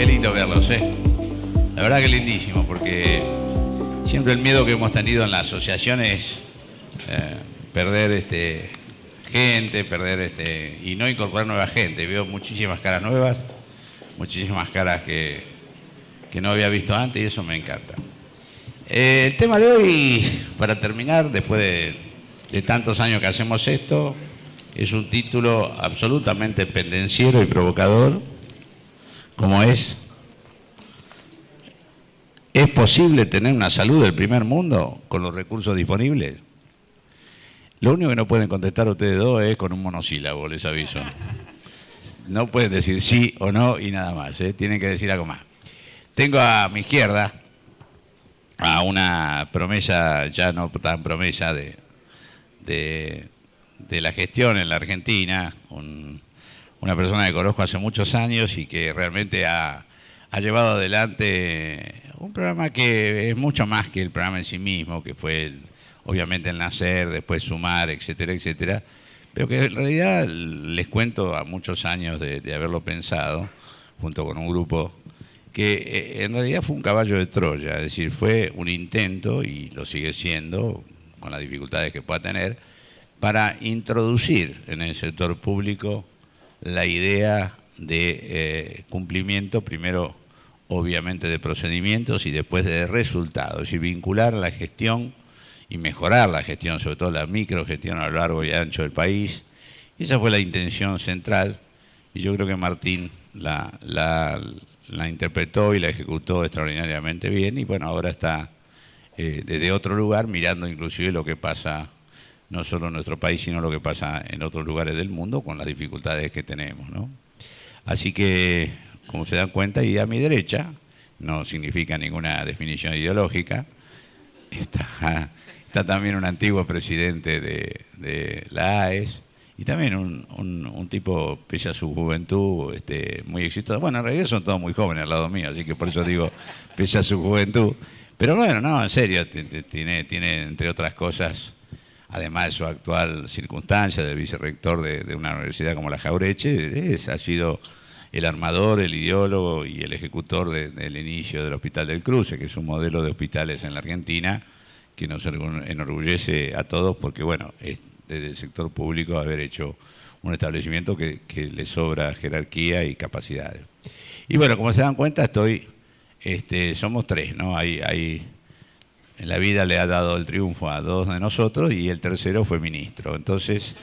Qué lindo verlos, ¿eh? La verdad que lindísimo, porque siempre el miedo que hemos tenido en la asociación es perder gente, y no incorporar nueva gente. Veo muchísimas caras nuevas, muchísimas caras que no había visto antes y eso me encanta. El tema de hoy, para terminar, después de tantos años que hacemos esto, es un título absolutamente pendenciero y provocador, como ¿es posible tener una salud del primer mundo con los recursos disponibles? Lo único que no pueden contestar ustedes dos es con un monosílabo, les aviso. No pueden decir sí o no y nada más, ¿eh? Tienen que decir algo más. Tengo a mi izquierda a una promesa, ya no tan promesa, de la gestión en la Argentina, una persona que conozco hace muchos años y que realmente ha llevado adelante un programa que es mucho más que el programa en sí mismo, que fue obviamente el nacer, después sumar, etcétera, etcétera, pero que en realidad les cuento a muchos años de haberlo pensado, junto con un grupo, que en realidad fue un caballo de Troya, es decir, fue un intento, y lo sigue siendo, con las dificultades que pueda tener, para introducir en el sector público la idea de cumplimiento, primero obviamente de procedimientos y después de resultados, es decir, vincular la gestión y mejorar la gestión, sobre todo la microgestión a lo largo y ancho del país. Y esa fue la intención central, y yo creo que Martín la interpretó y la ejecutó extraordinariamente bien, y bueno, ahora está desde otro lugar mirando inclusive lo que pasa no solo en nuestro país, sino lo que pasa en otros lugares del mundo con las dificultades que tenemos, ¿no? Así que, como se dan cuenta, y a mi derecha, no significa ninguna definición ideológica, está también un antiguo presidente de la AES, y también un tipo, pese a su juventud, muy exitoso. Bueno, en realidad son todos muy jóvenes al lado mío, así que por eso digo, pese a su juventud. Pero bueno, no, en serio, tiene entre otras cosas, además de su actual circunstancia de vicerrector de una universidad como la Jaureche, ha sido el armador, el ideólogo y el ejecutor del inicio del Hospital del Cruce, que es un modelo de hospitales en la Argentina que nos enorgullece a todos, porque bueno, es desde el sector público haber hecho un establecimiento que le sobra jerarquía y capacidades. Y bueno, como se dan cuenta, somos tres, ¿no? En la vida le ha dado el triunfo a dos de nosotros y el tercero fue ministro. Entonces,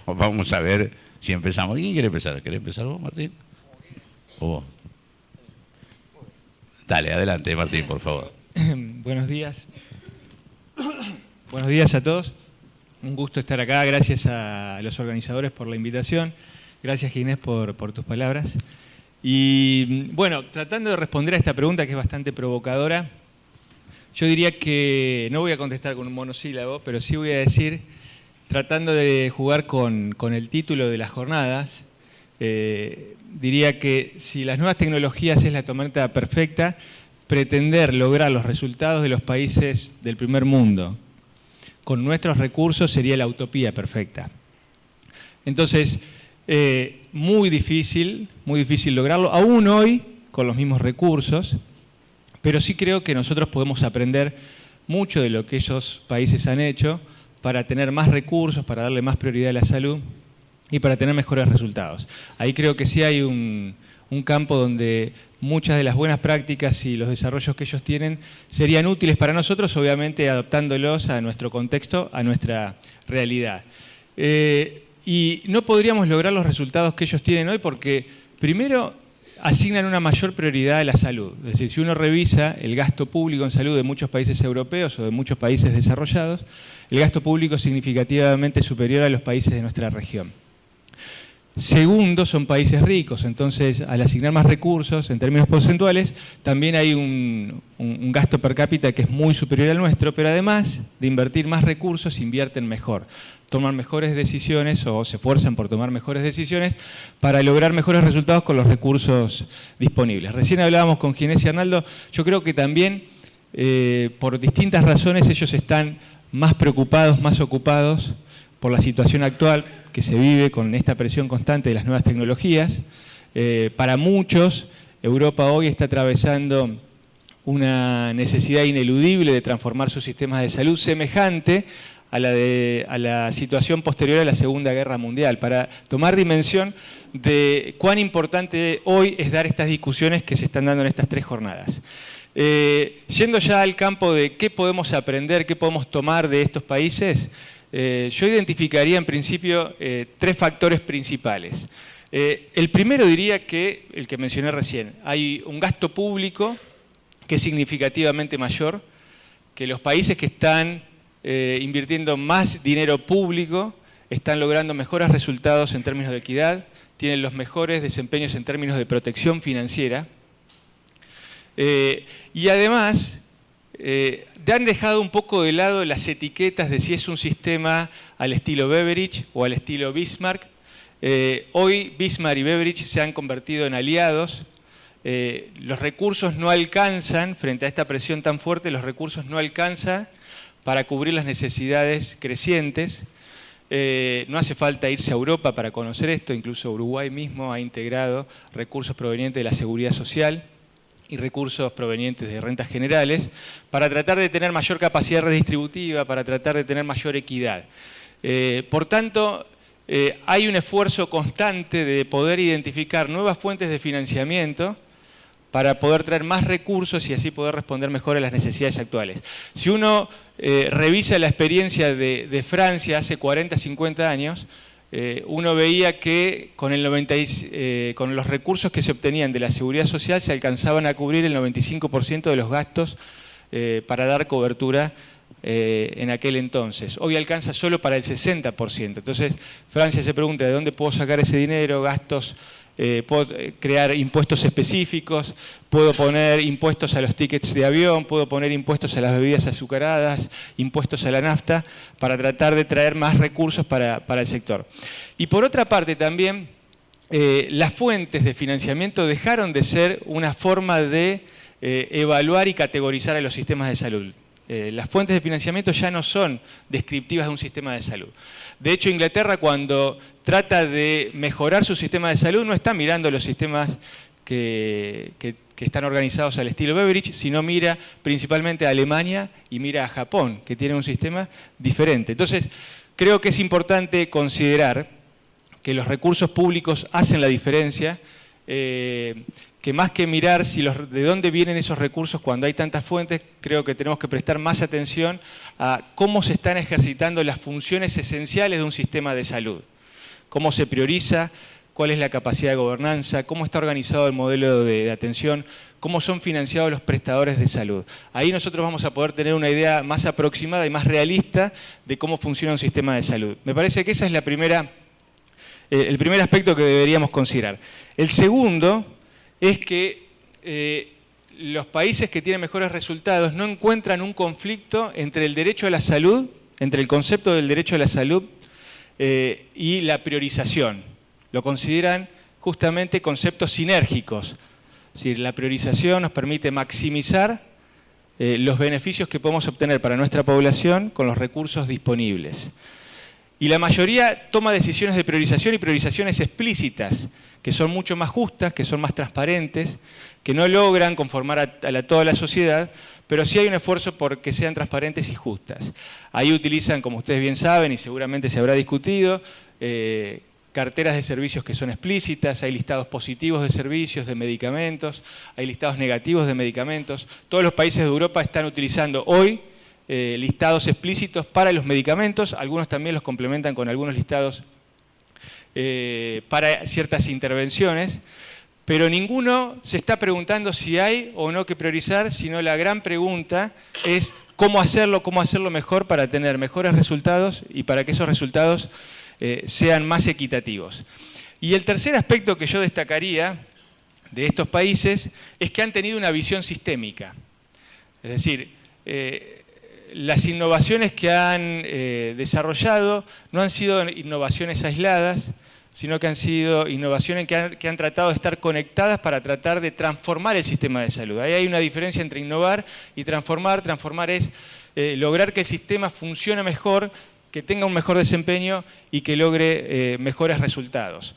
vamos a ver si empezamos. ¿Quién quiere empezar? ¿Querés empezar vos, Martín? ¿O vos? Dale, adelante, Martín, por favor. Buenos días. Buenos días a todos. Un gusto estar acá. Gracias a los organizadores por la invitación. Gracias, Ginés, por tus palabras. Y bueno, tratando de responder a esta pregunta que es bastante provocadora, yo diría que no voy a contestar con un monosílabo, pero sí voy a decir, tratando de jugar con el título de las jornadas, diría que si las nuevas tecnologías es la tormenta perfecta, pretender lograr los resultados de los países del primer mundo con nuestros recursos sería la utopía perfecta. Entonces, muy difícil lograrlo, aún hoy con los mismos recursos, pero sí creo que nosotros podemos aprender mucho de lo que esos países han hecho para tener más recursos, para darle más prioridad a la salud y para tener mejores resultados. Ahí creo que sí hay un campo donde muchas de las buenas prácticas y los desarrollos que ellos tienen serían útiles para nosotros, obviamente adaptándolos a nuestro contexto, a nuestra realidad. Y no podríamos lograr los resultados que ellos tienen hoy porque, primero, asignan una mayor prioridad a la salud. Es decir, si uno revisa el gasto público en salud de muchos países europeos o de muchos países desarrollados, el gasto público es significativamente superior a los países de nuestra región. Segundo, son países ricos, entonces al asignar más recursos en términos porcentuales, también hay un gasto per cápita que es muy superior al nuestro, pero además de invertir más recursos, invierten mejor, toman mejores decisiones o se esfuerzan por tomar mejores decisiones para lograr mejores resultados con los recursos disponibles. Recién hablábamos con Ginés y Arnaldo, yo creo que también por distintas razones ellos están más preocupados, más ocupados por la situación actual que se vive con esta presión constante de las nuevas tecnologías, Para muchos, Europa hoy está atravesando una necesidad ineludible de transformar sus sistemas de salud semejante a la situación posterior a la Segunda Guerra Mundial, para tomar dimensión de cuán importante hoy es dar estas discusiones que se están dando en estas 3 jornadas. Yendo ya al campo de qué podemos aprender, qué podemos tomar de estos países, yo identificaría en principio 3 factores principales. El primero diría que, el que mencioné recién, hay un gasto público que es significativamente mayor, que los países que están invirtiendo más dinero público están logrando mejores resultados en términos de equidad, tienen los mejores desempeños en términos de protección financiera, y además han dejado un poco de lado las etiquetas de si es un sistema al estilo Beveridge o al estilo Bismarck. Hoy Bismarck y Beveridge se han convertido en aliados. Los recursos no alcanzan, frente a esta presión tan fuerte, los recursos no alcanzan para cubrir las necesidades crecientes. No hace falta irse a Europa para conocer esto, incluso Uruguay mismo ha integrado recursos provenientes de la seguridad social y recursos provenientes de rentas generales para tratar de tener mayor capacidad redistributiva, para tratar de tener mayor equidad. Por tanto, hay un esfuerzo constante de poder identificar nuevas fuentes de financiamiento para poder traer más recursos y así poder responder mejor a las necesidades actuales. Si uno revisa la experiencia de Francia hace 40, 50 años, uno veía que con los recursos que se obtenían de la seguridad social se alcanzaban a cubrir el 95% de los gastos para dar cobertura en aquel entonces. Hoy alcanza solo para el 60%. Entonces, Francia se pregunta, ¿de dónde puedo sacar ese dinero? Gastos, puedo crear impuestos específicos, puedo poner impuestos a los tickets de avión, puedo poner impuestos a las bebidas azucaradas, impuestos a la nafta, para tratar de traer más recursos para el sector. Y por otra parte también, las fuentes de financiamiento dejaron de ser una forma de evaluar y categorizar a los sistemas de salud. Las fuentes de financiamiento ya no son descriptivas de un sistema de salud. De hecho, Inglaterra, cuando trata de mejorar su sistema de salud, no está mirando los sistemas que están organizados al estilo Beveridge, sino mira principalmente a Alemania y mira a Japón, que tiene un sistema diferente. Entonces, creo que es importante considerar que los recursos públicos hacen la diferencia, que más que mirar de dónde vienen esos recursos cuando hay tantas fuentes, creo que tenemos que prestar más atención a cómo se están ejercitando las funciones esenciales de un sistema de salud. Cómo se prioriza, cuál es la capacidad de gobernanza, cómo está organizado el modelo de atención, cómo son financiados los prestadores de salud. Ahí nosotros vamos a poder tener una idea más aproximada y más realista de cómo funciona un sistema de salud. Me parece que esa es el primer aspecto que deberíamos considerar. El segundo es que los países que tienen mejores resultados no encuentran un conflicto entre el derecho a la salud, entre el concepto del derecho a la salud y la priorización. Lo consideran justamente conceptos sinérgicos. Es decir, la priorización nos permite maximizar los beneficios que podemos obtener para nuestra población con los recursos disponibles. Y la mayoría toma decisiones de priorización y priorizaciones explícitas, que son mucho más justas, que son más transparentes, que no logran conformar a toda la sociedad, pero sí hay un esfuerzo por que sean transparentes y justas. Ahí utilizan, como ustedes bien saben, y seguramente se habrá discutido, carteras de servicios que son explícitas, hay listados positivos de servicios, de medicamentos, hay listados negativos de medicamentos. Todos los países de Europa están utilizando hoy listados explícitos para los medicamentos, algunos también los complementan con algunos listados para ciertas intervenciones, pero ninguno se está preguntando si hay o no que priorizar, sino la gran pregunta es cómo hacerlo mejor para tener mejores resultados y para que esos resultados sean más equitativos. Y el tercer aspecto que yo destacaría de estos países es que han tenido una visión sistémica. Es decir, las innovaciones que han desarrollado no han sido innovaciones aisladas, sino que han sido innovaciones que han tratado de estar conectadas para tratar de transformar el sistema de salud. Ahí hay una diferencia entre innovar y transformar. Transformar es lograr que el sistema funcione mejor, que tenga un mejor desempeño y que logre mejores resultados.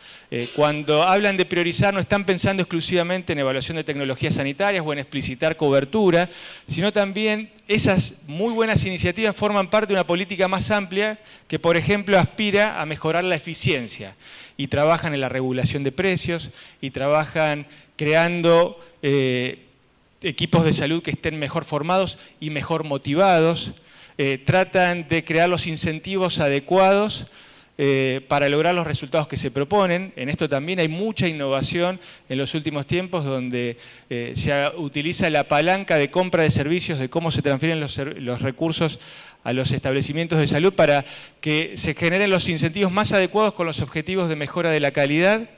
Cuando hablan de priorizar, no están pensando exclusivamente en evaluación de tecnologías sanitarias o en explicitar cobertura, sino también esas muy buenas iniciativas forman parte de una política más amplia que, por ejemplo, aspira a mejorar la eficiencia y trabajan en la regulación de precios y trabajan creando equipos de salud que estén mejor formados y mejor motivados, tratan de crear los incentivos adecuados para lograr los resultados que se proponen. En esto también hay mucha innovación en los últimos tiempos, donde se utiliza la palanca de compra de servicios, de cómo se transfieren los recursos a los establecimientos de salud para que se generen los incentivos más adecuados con los objetivos de mejora de la calidad,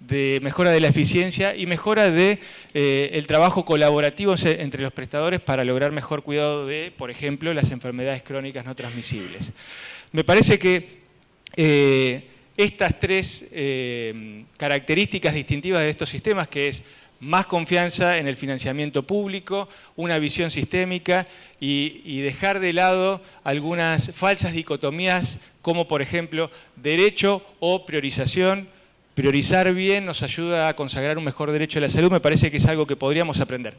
de mejora de la eficiencia y mejora de el trabajo colaborativo entre los prestadores para lograr mejor cuidado de, por ejemplo, las enfermedades crónicas no transmisibles. Me parece que estas tres características distintivas de estos sistemas, que es más confianza en el financiamiento público, una visión sistémica y dejar de lado algunas falsas dicotomías como, por ejemplo, derecho o priorización. Priorizar bien nos ayuda a consagrar un mejor derecho a la salud, me parece que es algo que podríamos aprender.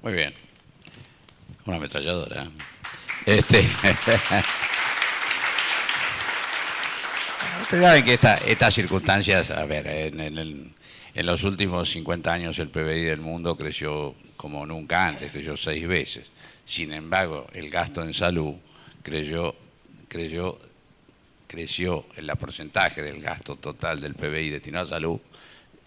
Muy bien. Una ametralladora. Ustedes saben que estas circunstancias, a ver, en los últimos 50 años el PBI del mundo creció como nunca antes, creció 6 veces. Sin embargo, el gasto en salud creció el porcentaje del gasto total del PBI destinado a salud,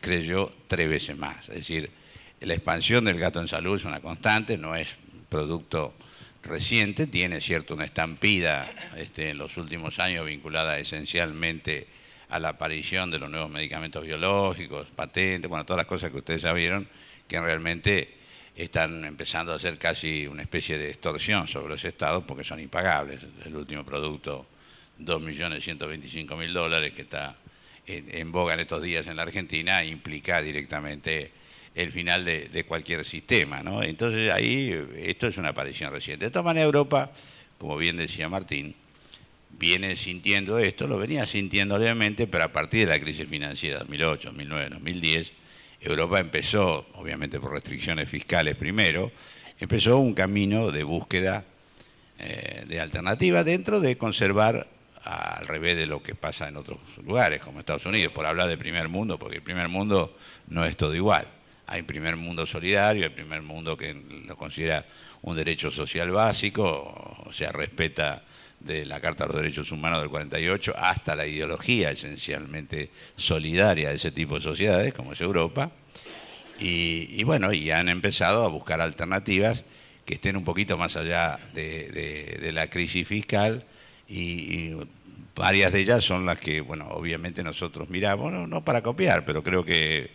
creció 3 veces más. Es decir, la expansión del gasto en salud es una constante, no es producto reciente, tiene cierto una estampida en los últimos años vinculada esencialmente a la aparición de los nuevos medicamentos biológicos, patentes, bueno, todas las cosas que ustedes ya vieron, que realmente están empezando a ser casi una especie de extorsión sobre los estados porque son impagables. El último producto, $2.125.000 que está en boga en estos días en la Argentina, implica directamente el final de cualquier sistema, ¿no? Entonces ahí esto es una aparición reciente. De todas maneras, Europa, como bien decía Martín, viene sintiendo esto, lo venía sintiendo levemente, pero a partir de la crisis financiera 2008, 2009, 2010, Europa empezó, obviamente por restricciones fiscales primero, empezó un camino de búsqueda de alternativas dentro de conservar, al revés de lo que pasa en otros lugares, como Estados Unidos, por hablar de primer mundo, porque el primer mundo no es todo igual. Hay primer mundo solidario, hay primer mundo que lo considera un derecho social básico, o sea, respeta de la Carta de los Derechos Humanos del 48 hasta la ideología esencialmente solidaria de ese tipo de sociedades, como es Europa. Y bueno, y han empezado a buscar alternativas que estén un poquito más allá de la crisis fiscal y varias de ellas son las que, bueno, obviamente nosotros miramos, no para copiar, pero creo que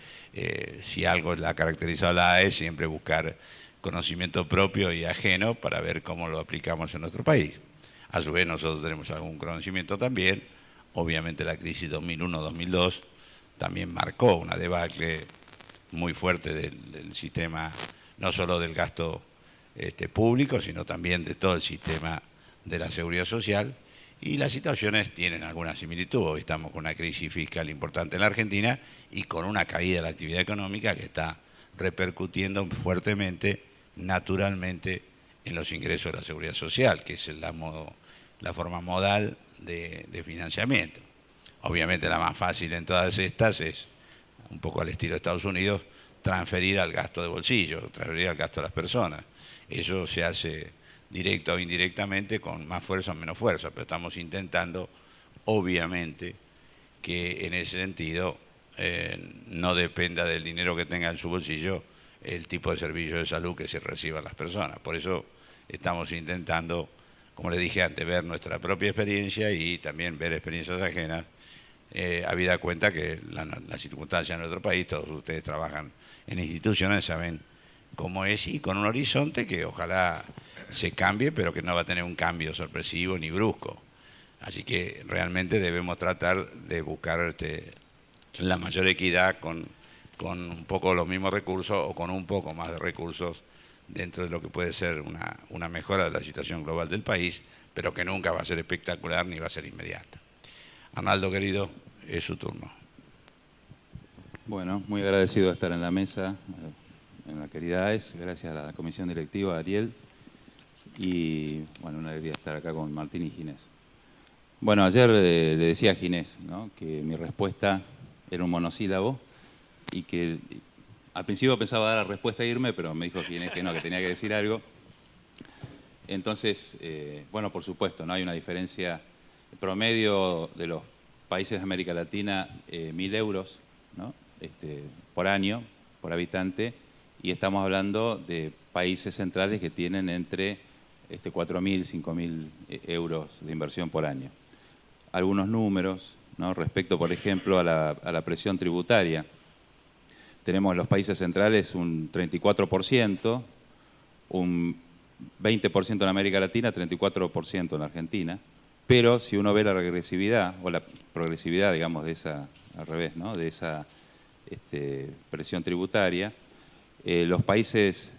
si algo la ha caracterizado la AE, siempre buscar conocimiento propio y ajeno para ver cómo lo aplicamos en nuestro país. A su vez nosotros tenemos algún conocimiento también, obviamente la crisis 2001-2002 también marcó una debacle muy fuerte del sistema, no solo del gasto público, sino también de todo el sistema de la seguridad social, y las situaciones tienen alguna similitud. Hoy estamos con una crisis fiscal importante en la Argentina y con una caída de la actividad económica que está repercutiendo fuertemente, naturalmente, en los ingresos de la seguridad social, que es la forma modal de financiamiento. Obviamente la más fácil en todas estas es, un poco al estilo de Estados Unidos, transferir al gasto de bolsillo, transferir al gasto de las personas. Eso se hace directo o indirectamente, con más fuerza o menos fuerza, pero estamos intentando, obviamente, que en ese sentido no dependa del dinero que tenga en su bolsillo el tipo de servicio de salud que se reciban las personas. Por eso estamos intentando, como les dije antes, ver nuestra propia experiencia y también ver experiencias ajenas, habida cuenta que la circunstancia en nuestro país, todos ustedes trabajan en instituciones, saben cómo es, y con un horizonte que ojalá se cambie, pero que no va a tener un cambio sorpresivo ni brusco. Así que realmente debemos tratar de buscar la mayor equidad con un poco los mismos recursos o con un poco más de recursos dentro de lo que puede ser una mejora de la situación global del país, pero que nunca va a ser espectacular ni va a ser inmediata. Arnaldo, querido, es su turno. Bueno, muy agradecido de estar en la mesa, en la querida AES, gracias a la comisión directiva, a Ariel, y bueno, una alegría estar acá con Martín y Ginés. Bueno, ayer le decía a Ginés, ¿no?, que mi respuesta era un monosílabo y que al principio pensaba dar la respuesta e irme, pero me dijo Ginés que no, que tenía que decir algo. Entonces, bueno, por supuesto, no hay una diferencia promedio de los países de América Latina, 1.000 euros, ¿no?, por año, por habitante, y estamos hablando de países centrales que tienen entre 4.000 y 5.000 euros de inversión por año. Algunos números, ¿no?, respecto, por ejemplo, a la presión tributaria. Tenemos en los países centrales un 34%, un 20% en América Latina, 34% en Argentina, pero si uno ve la regresividad, o la progresividad, digamos, de esa, al revés, ¿no?, de esa presión tributaria, los países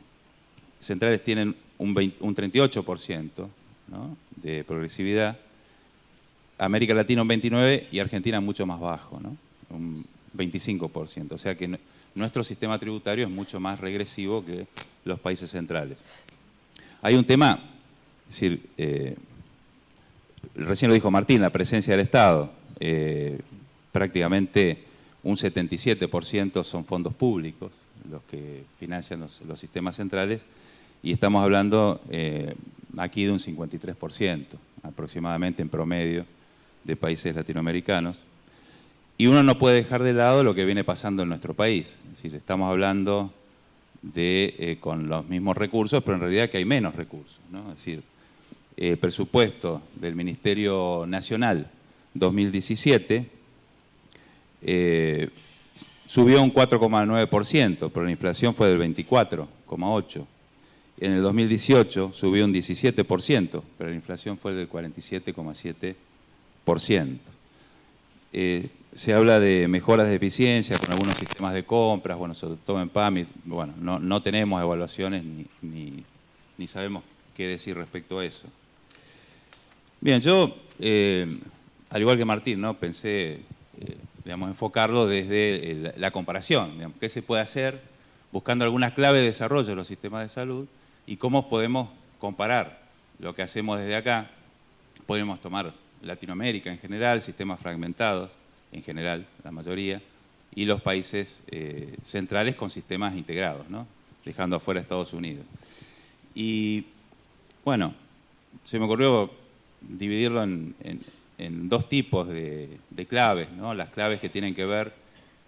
centrales tienen un 38%, ¿no?, de progresividad, América Latina un 29% y Argentina mucho más bajo, ¿no?, un 25%. O sea que nuestro sistema tributario es mucho más regresivo que los países centrales. Hay un tema, es decir, recién lo dijo Martín, la presencia del Estado. Prácticamente un 77% son fondos públicos los que financian los sistemas centrales, y estamos hablando aquí de un 53% aproximadamente en promedio de países latinoamericanos. Y uno no puede dejar de lado lo que viene pasando en nuestro país. Es decir, estamos hablando de con los mismos recursos, pero en realidad que hay menos recursos, ¿no? Es decir, el presupuesto del Ministerio Nacional 2017 subió un 4,9%, pero la inflación fue del 24,8%. En el 2018 subió un 17%, pero la inflación fue del 47,7%. Se habla de mejoras de eficiencia con algunos sistemas de compras, bueno, sobre todo en PAMI, bueno, no tenemos evaluaciones ni sabemos qué decir respecto a eso. Bien, yo, al igual que Martín, ¿no?, pensé, digamos, enfocarlo desde la comparación, digamos, qué se puede hacer buscando algunas claves de desarrollo de los sistemas de salud y cómo podemos comparar lo que hacemos desde acá. Podemos tomar Latinoamérica en general, sistemas fragmentados en general, la mayoría, y los países centrales con sistemas integrados, ¿no?, dejando afuera Estados Unidos. Y bueno, se me ocurrió dividirlo en dos tipos de claves, ¿no?, las claves que tienen que ver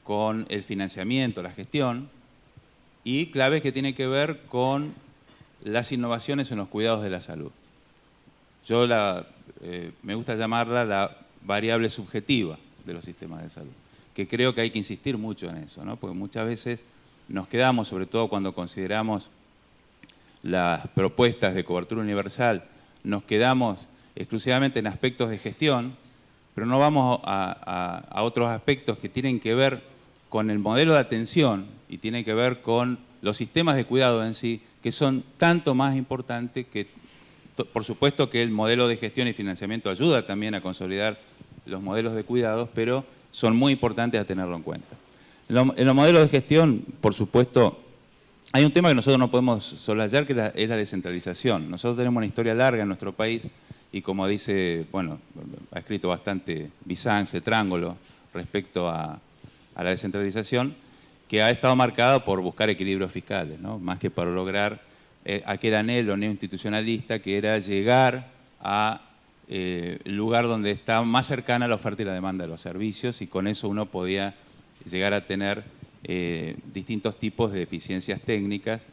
con el financiamiento, la gestión, y claves que tienen que ver con las innovaciones en los cuidados de la salud. Yo me gusta llamarla la variable subjetiva de los sistemas de salud, que creo que hay que insistir mucho en eso, ¿no?, porque muchas veces nos quedamos, sobre todo cuando consideramos las propuestas de cobertura universal, nos quedamos exclusivamente en aspectos de gestión, pero no vamos a otros aspectos que tienen que ver con el modelo de atención y tienen que ver con los sistemas de cuidado en sí, que son tanto más importantes que, por supuesto que el modelo de gestión y financiamiento ayuda también a consolidar los modelos de cuidados, pero son muy importantes a tenerlo en cuenta. En los modelos de gestión, por supuesto, hay un tema que nosotros no podemos soslayar, que es la descentralización. Nosotros tenemos una historia larga en nuestro país y, como dice, bueno, ha escrito bastante Bizance, Trángolo, respecto a la descentralización, que ha estado marcada por buscar equilibrios fiscales, ¿no?, más que para lograr aquel anhelo neoinstitucionalista que era llegar a lugar donde está más cercana la oferta y la demanda de los servicios, y con eso uno podía llegar a tener distintos tipos de eficiencias técnicas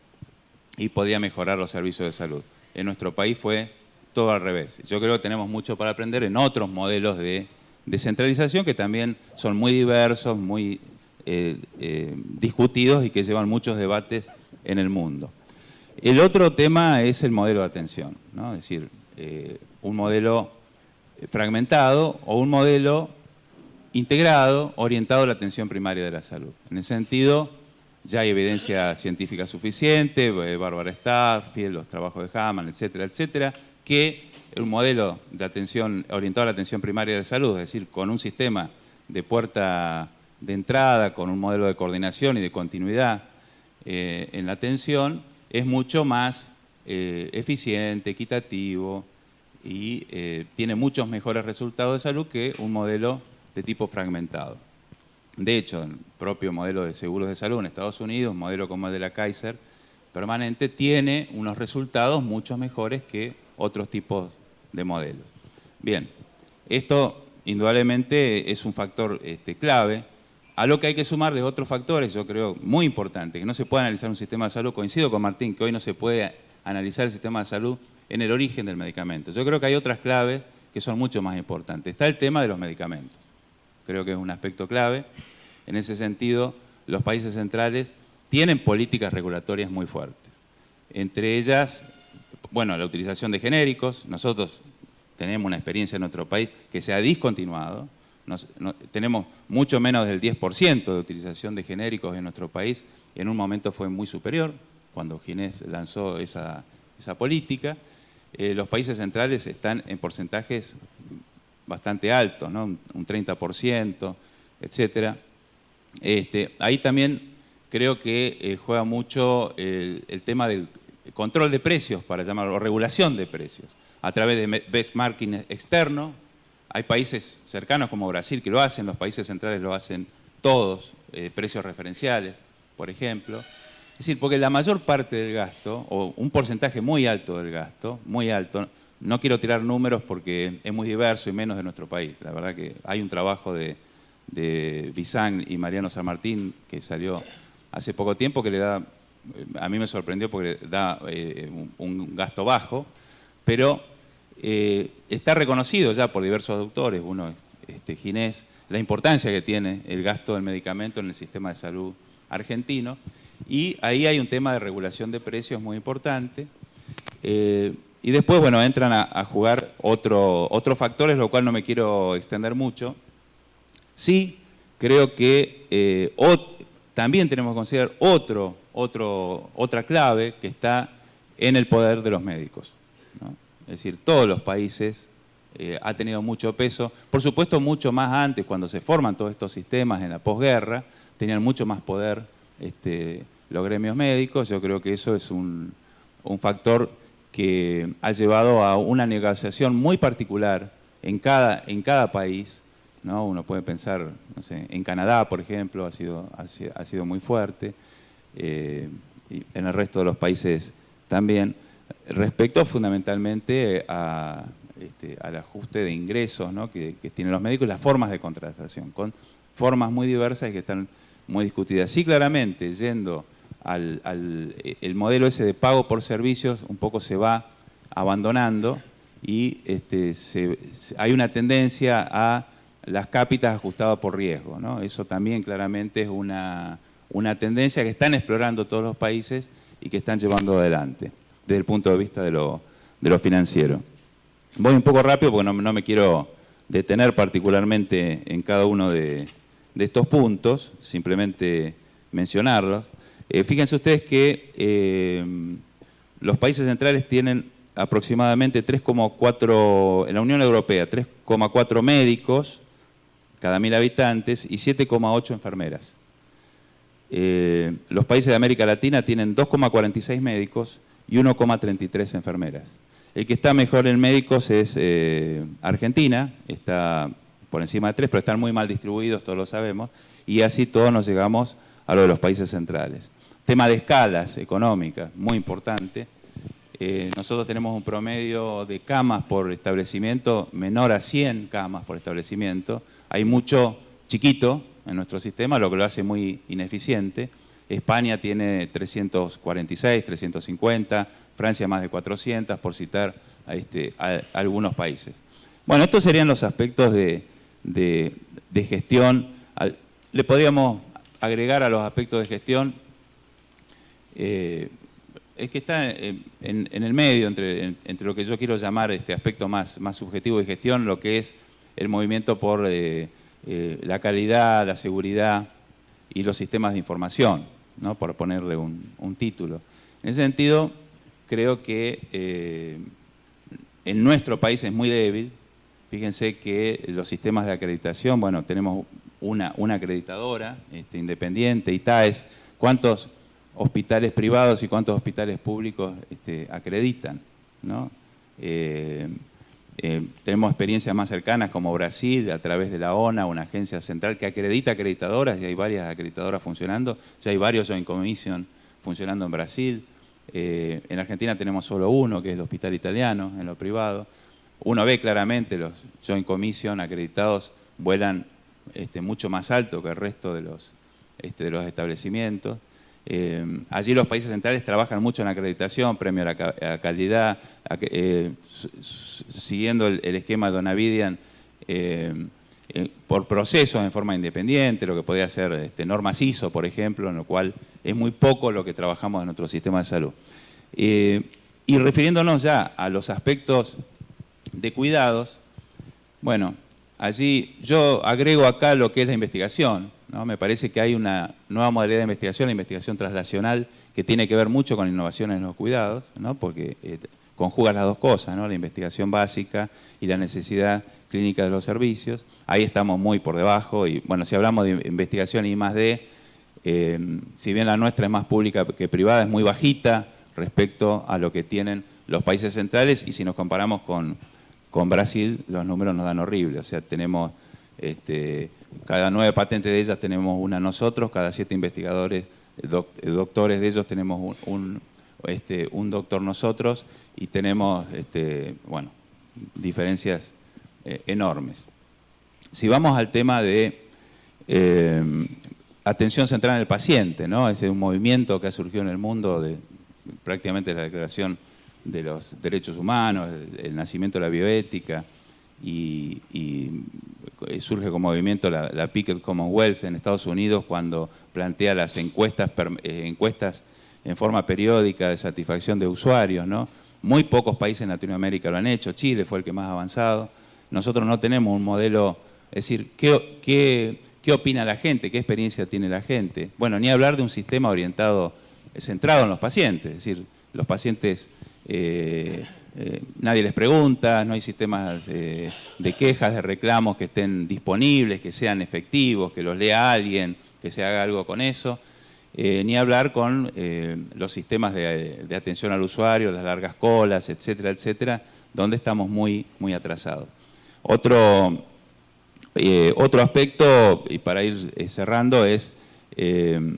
y podía mejorar los servicios de salud. En nuestro país fue todo al revés. Yo creo que tenemos mucho para aprender en otros modelos de descentralización que también son muy diversos, muy discutidos y que llevan muchos debates en el mundo. El otro tema es el modelo de atención, ¿no?, es decir, un modelo fragmentado o un modelo integrado, orientado a la atención primaria de la salud. En ese sentido, ya hay evidencia científica suficiente, Bárbara Stafford, los trabajos de Hamann, etcétera, etcétera, que un modelo de atención orientado a la atención primaria de salud, es decir, con un sistema de puerta de entrada, con un modelo de coordinación y de continuidad en la atención, es mucho más eficiente, equitativo y tiene muchos mejores resultados de salud que un modelo de tipo fragmentado. De hecho, el propio modelo de seguros de salud en Estados Unidos, un modelo como el de la Kaiser permanente, tiene unos resultados mucho mejores que otros tipos de modelos. Bien, esto indudablemente es un factor clave, a lo que hay que sumar de otros factores, yo creo, muy importantes, que no se puede analizar un sistema de salud. Coincido con Martín que hoy no se puede analizar el sistema de salud en el origen del medicamento. Yo creo que hay otras claves que son mucho más importantes. Está el tema de los medicamentos. Creo que es un aspecto clave. En ese sentido, los países centrales tienen políticas regulatorias muy fuertes. Entre ellas, bueno, la utilización de genéricos. Nosotros tenemos una experiencia en nuestro país que se ha discontinuado. Tenemos mucho menos del 10% de utilización de genéricos en nuestro país. En un momento fue muy superior, cuando Ginés lanzó esa política. Los países centrales están en porcentajes bastante altos, ¿no? Un 30%, etcétera. Ahí también creo que juega mucho el tema del control de precios, para llamarlo, o regulación de precios, a través de benchmarking externo. Hay países cercanos como Brasil que lo hacen, los países centrales lo hacen todos, precios referenciales, por ejemplo. Es decir, porque la mayor parte del gasto, o un porcentaje muy alto del gasto, muy alto, no quiero tirar números porque es muy diverso y menos de nuestro país. La verdad que hay un trabajo de Bizán y Mariano San Martín que salió hace poco tiempo que le da, a mí me sorprendió porque da un gasto bajo, pero está reconocido ya por diversos autores, uno Ginés, la importancia que tiene el gasto del medicamento en el sistema de salud argentino, y ahí hay un tema de regulación de precios muy importante. Y después, bueno, entran a jugar otros factores, lo cual no me quiero extender mucho. Sí, creo que también tenemos que considerar otra clave que está en el poder de los médicos, ¿no? Es decir, todos los países ha tenido mucho peso. Por supuesto, mucho más antes, cuando se forman todos estos sistemas en la posguerra, tenían mucho más poder los gremios médicos. Yo creo que eso es un factor que ha llevado a una negociación muy particular en cada país, ¿no? Uno puede pensar, no sé, en Canadá, por ejemplo, ha sido muy fuerte, y en el resto de los países también, respecto fundamentalmente al ajuste de ingresos, ¿no? que tienen los médicos y las formas de contratación, con formas muy diversas y que están muy discutidas. Sí, claramente, yendo el modelo ese de pago por servicios, un poco se va abandonando y hay una tendencia a las cápitas ajustadas por riesgo, ¿no? Eso también claramente es una tendencia que están explorando todos los países y que están llevando adelante desde el punto de vista de lo financiero. Voy un poco rápido porque no me quiero detener particularmente en cada uno de estos puntos, simplemente mencionarlos. Fíjense ustedes que los países centrales tienen aproximadamente 3,4, en la Unión Europea, 3,4 médicos cada 1.000 habitantes y 7,8 enfermeras. Los países de América Latina tienen 2,46 médicos y 1,33 enfermeras. El que está mejor en médicos es Argentina, está por encima de 3, pero están muy mal distribuidos, todos lo sabemos, y así todos nos llegamos a lo de los países centrales. Tema de escalas económicas, muy importante. Nosotros tenemos un promedio de camas por establecimiento menor a 100 camas por establecimiento. Hay mucho chiquito en nuestro sistema, lo que lo hace muy ineficiente. España tiene 346, 350, Francia más de 400, por citar a algunos países. Bueno, estos serían los aspectos de gestión. Le podríamos agregar a los aspectos de gestión, es que está en el medio entre lo que yo quiero llamar aspecto más subjetivo de gestión, lo que es el movimiento por la calidad, la seguridad y los sistemas de información, ¿no? Por ponerle un título. En ese sentido, creo que en nuestro país es muy débil. Fíjense que los sistemas de acreditación, bueno, tenemos una acreditadora independiente, ITAES. ¿Cuántos hospitales privados y cuántos hospitales públicos acreditan, ¿no? Tenemos experiencias más cercanas como Brasil, a través de la ONA, una agencia central que acredita acreditadoras, y hay varias acreditadoras funcionando. Ya hay varios Joint Commission funcionando en Brasil. En Argentina tenemos solo uno, que es el Hospital Italiano, en lo privado. Uno ve claramente los Joint Commission acreditados vuelan mucho más alto que el resto de los establecimientos. Allí los países centrales trabajan mucho en acreditación, premio a la calidad, siguiendo el esquema de Donavidian por procesos en forma independiente, lo que podría ser normas ISO, por ejemplo, en lo cual es muy poco lo que trabajamos en nuestro sistema de salud. Y refiriéndonos ya a los aspectos de cuidados, bueno, allí yo agrego acá lo que es la investigación, ¿no? Me parece que hay una nueva modalidad de investigación, la investigación translacional, que tiene que ver mucho con innovaciones en los cuidados, ¿no? Porque conjuga las dos cosas, ¿no? La investigación básica y la necesidad clínica de los servicios. Ahí estamos muy por debajo y, bueno, si hablamos de investigación I+D, si bien la nuestra es más pública que privada, es muy bajita respecto a lo que tienen los países centrales, y si nos comparamos con Brasil, los números nos dan horribles. O sea, tenemos cada 9 patentes de ellas tenemos una nosotros, cada 7 investigadores, doctores de ellos tenemos un doctor nosotros, y tenemos bueno, diferencias enormes. Si vamos al tema de atención centrada en el paciente, ¿no? Ese es un movimiento que ha surgido en el mundo de prácticamente la Declaración de los Derechos Humanos, el nacimiento de la bioética, y surge como movimiento la Pickett Commonwealth en Estados Unidos, cuando plantea las encuestas en forma periódica de satisfacción de usuarios, ¿no? Muy pocos países en Latinoamérica lo han hecho. Chile fue el que más avanzado. Nosotros no tenemos un modelo, es decir, ¿qué opina la gente? ¿Qué experiencia tiene la gente? Bueno, ni hablar de un sistema orientado, centrado en los pacientes, es decir, los pacientes nadie les pregunta, no hay sistemas de quejas, de reclamos que estén disponibles, que sean efectivos, que los lea alguien, que se haga algo con eso. Ni hablar con los sistemas de atención al usuario, las largas colas, etcétera, etcétera, donde estamos muy, muy atrasados. Otro aspecto, y para ir cerrando, es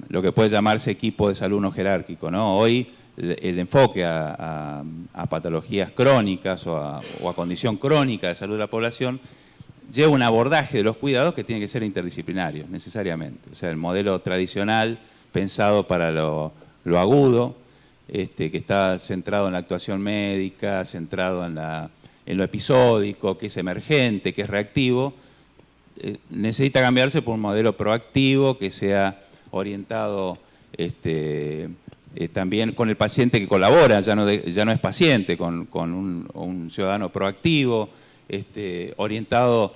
lo que puede llamarse equipo de salud no jerárquico, ¿no? Hoy el enfoque a patologías crónicas o a condición crónica de salud de la población lleva un abordaje de los cuidados que tiene que ser interdisciplinario, necesariamente. O sea, el modelo tradicional, pensado para lo agudo, que está centrado en la actuación médica, centrado en lo episódico, que es emergente, que es reactivo, necesita cambiarse por un modelo proactivo que sea orientado también con el paciente que colabora, ya no es paciente, con un ciudadano proactivo, orientado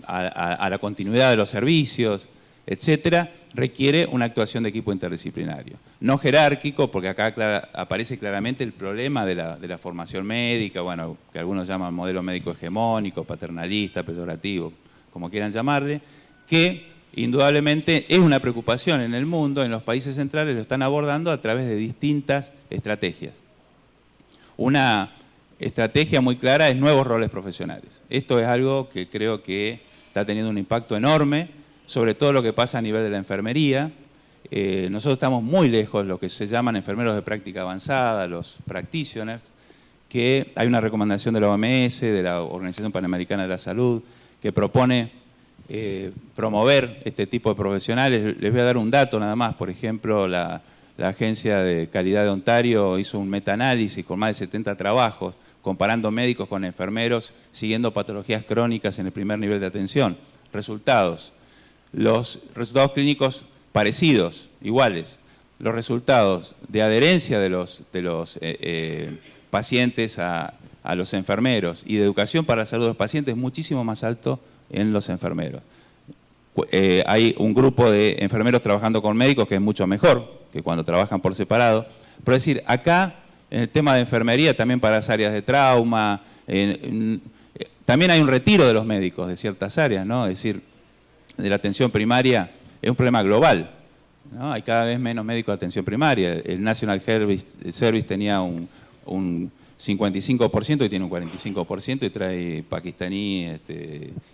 a la continuidad de los servicios, etcétera, requiere una actuación de equipo interdisciplinario. No jerárquico, porque acá aparece claramente el problema de la formación médica, bueno, que algunos llaman modelo médico hegemónico, paternalista, peyorativo, como quieran llamarle, que indudablemente es una preocupación en el mundo, en los países centrales lo están abordando a través de distintas estrategias. Una estrategia muy clara es nuevos roles profesionales. Esto es algo que creo que está teniendo un impacto enorme, sobre todo lo que pasa a nivel de la enfermería. Nosotros estamos muy lejos de lo que se llaman enfermeros de práctica avanzada, los practitioners, que hay una recomendación de la OMS, de la Organización Panamericana de la Salud, que propone promover este tipo de profesionales. Les voy a dar un dato nada más. Por ejemplo, la Agencia de Calidad de Ontario hizo un metaanálisis con más de 70 trabajos, comparando médicos con enfermeros, siguiendo patologías crónicas en el primer nivel de atención. Resultados. Los resultados clínicos parecidos, iguales. Los resultados de adherencia de los pacientes a los enfermeros y de educación para la salud de los pacientes muchísimo más alto en los enfermeros. Hay un grupo de enfermeros trabajando con médicos que es mucho mejor que cuando trabajan por separado. Pero es decir, acá, en el tema de enfermería, también para las áreas de trauma, También hay un retiro de los médicos de ciertas áreas, ¿no? Es decir, de la atención primaria es un problema global, ¿no? Hay cada vez menos médicos de atención primaria. El National Health Service tenía un 55% y tiene un 45% y trae pakistaníes,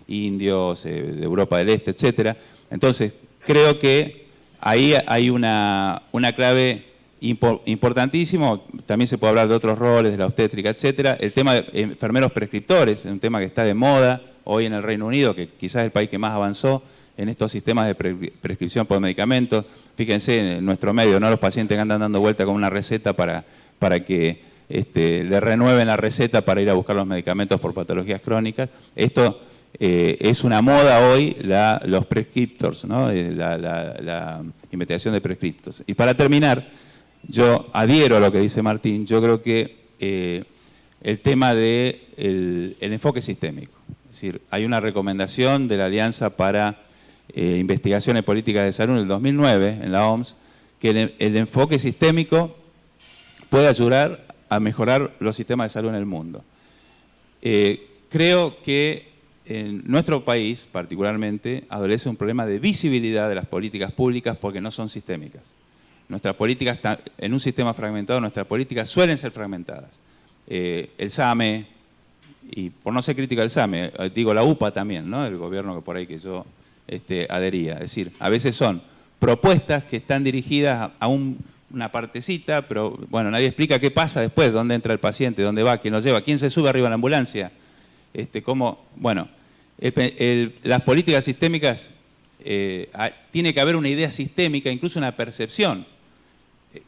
indios, de Europa del Este, etcétera. Entonces, creo que ahí hay una clave importantísima. También se puede hablar de otros roles, de la obstétrica, etcétera. El tema de enfermeros prescriptores es un tema que está de moda hoy en el Reino Unido, que quizás es el país que más avanzó en estos sistemas de prescripción por medicamentos. Fíjense en nuestro medio, ¿no? Los pacientes andan dando vuelta con una receta para que le renueven la receta para ir a buscar los medicamentos por patologías crónicas. Esto es una moda hoy, los prescriptors, ¿no? La investigación de prescriptos. Y para terminar, yo adhiero a lo que dice Martín. Yo creo que el tema del enfoque sistémico. Es decir, hay una recomendación de la Alianza para Investigación en Políticas de Salud en el 2009, en la OMS, que el enfoque sistémico puede ayudar a mejorar los sistemas de salud en el mundo. Creo que en nuestro país, particularmente, adolece un problema de visibilidad de las políticas públicas porque no son sistémicas. Nuestras políticas, en un sistema fragmentado, nuestras políticas suelen ser fragmentadas. El SAME, y por no ser crítica del SAME, digo la UPA también, ¿no? El gobierno que por ahí que yo adhería. Es decir, a veces son propuestas que están dirigidas a una partecita, pero bueno, nadie explica qué pasa después, dónde entra el paciente, dónde va, quién lo lleva, quién se sube arriba a la ambulancia. Bueno, las políticas sistémicas, tiene que haber una idea sistémica, incluso una percepción.